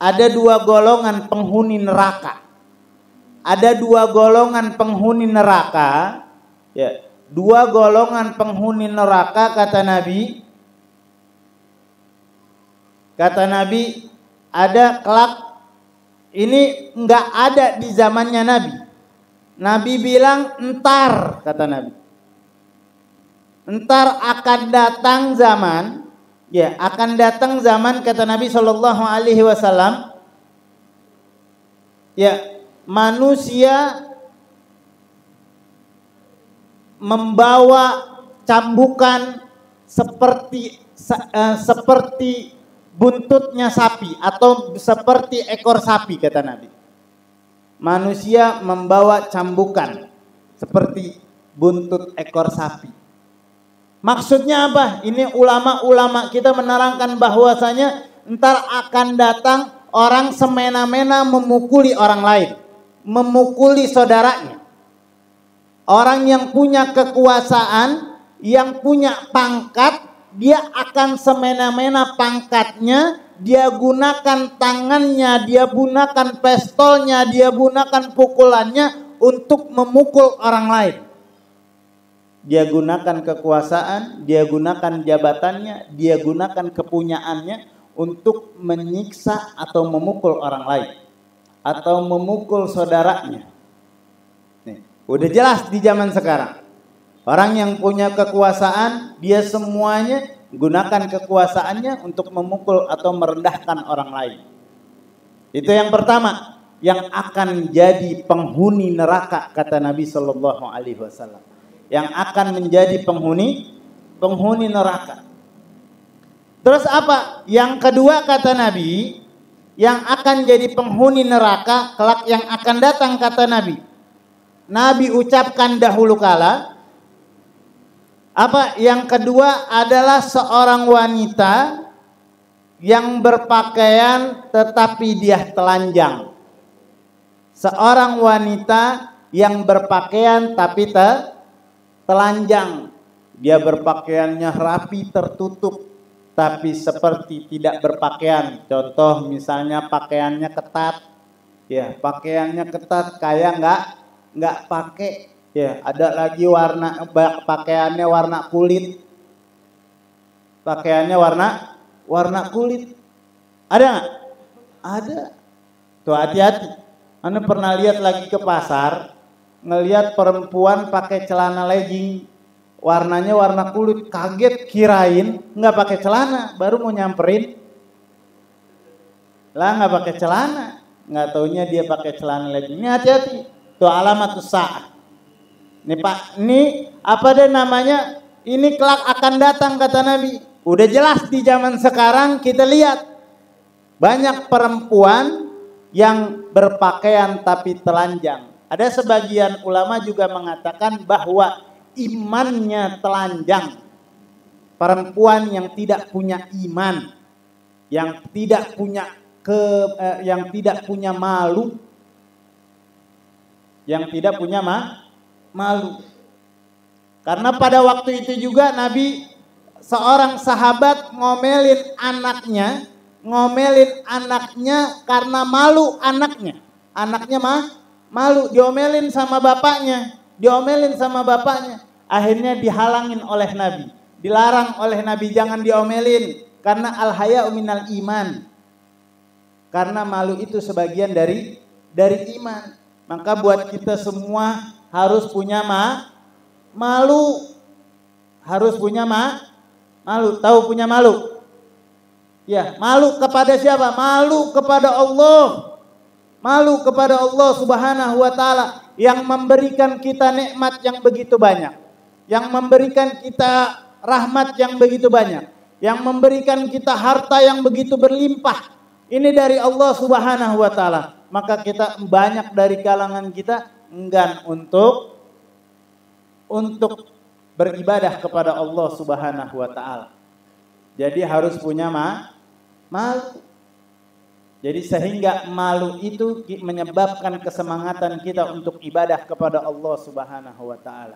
ada dua golongan penghuni neraka. Ada dua golongan penghuni neraka. Ya, dua golongan penghuni neraka kata Nabi. Kata Nabi, ada kelak, ini enggak ada di zamannya Nabi. Nabi bilang entar, kata Nabi. Entar akan datang zaman, ya, akan datang zaman kata Nabi Shallallahu Alaihi Wasallam, ya, manusia membawa cambukan seperti buntutnya sapi atau seperti ekor sapi kata Nabi. Manusia membawa cambukan seperti buntut ekor sapi. Maksudnya apa? Ini ulama-ulama kita menerangkan bahwasanya entar akan datang orang semena-mena memukuli orang lain, memukuli saudaranya. Orang yang punya kekuasaan, yang punya pangkat, dia akan semena-mena pangkatnya, dia gunakan tangannya, dia gunakan pistolnya, dia gunakan pukulannya untuk memukul orang lain. Dia gunakan kekuasaan, dia gunakan jabatannya, dia gunakan kepunyaannya untuk menyiksa atau memukul orang lain atau memukul saudaranya. Nih, udah jelas di zaman sekarang. Orang yang punya kekuasaan, dia semuanya gunakan kekuasaannya untuk memukul atau merendahkan orang lain. Itu yang pertama, yang akan jadi penghuni neraka kata Nabi Shallallahu Alaihi Wasallam. Yang akan menjadi penghuni neraka. Terus apa? Yang kedua kata Nabi, yang akan jadi penghuni neraka kelak yang akan datang kata Nabi. Nabi ucapkan dahulu kala. Apa? Yang kedua adalah seorang wanita yang berpakaian tetapi dia telanjang. Seorang wanita yang berpakaian tapi telanjang. Dia berpakaiannya rapi tertutup tapi seperti tidak berpakaian. Contoh misalnya pakaiannya ketat. Ya, pakaiannya ketat kayak enggak pakai. Ya, ada lagi pakaiannya warna kulit. Pakaiannya warna kulit. Ada enggak? Ada. Tuh hati-hati. Anda pernah lihat lagi ke pasar, ngelihat perempuan pakai celana legging, warnanya warna kulit, kaget kirain nggak pakai celana, baru mau nyamperin, lah nggak pakai celana, nggak taunya dia pakai celana legging. Ini hati-hati, tuh alamat sa'ah. Nih Pak, ini apa deh namanya? Ini kelak akan datang kata Nabi. Udah jelas di zaman sekarang kita lihat banyak perempuan yang berpakaian tapi telanjang. Ada sebagian ulama juga mengatakan bahwa imannya telanjang. Perempuan yang tidak punya iman, yang tidak punya malu, yang tidak punya malu. Karena pada waktu itu juga Nabi, seorang sahabat ngomelin anaknya karena malu anaknya. Anaknya malu, diomelin sama bapaknya. Akhirnya dihalangin oleh Nabi. Dilarang oleh Nabi, jangan diomelin. Karena al-haya'u minal iman. Karena malu itu sebagian dari iman. Maka buat kita semua harus punya malu. Harus punya malu. Tahu punya malu? Ya, malu kepada siapa? Malu kepada Allah. Malu kepada Allah Subhanahu wa taala yang memberikan kita nikmat yang begitu banyak. Yang memberikan kita rahmat yang begitu banyak. Yang memberikan kita harta yang begitu berlimpah. Ini dari Allah Subhanahu wa taala. Maka kita banyak dari kalangan kita enggan untuk beribadah kepada Allah Subhanahu wa taala. Jadi harus punya malu. Jadi sehingga malu itu menyebabkan kesemangatan kita untuk ibadah kepada Allah Subhanahu wa taala.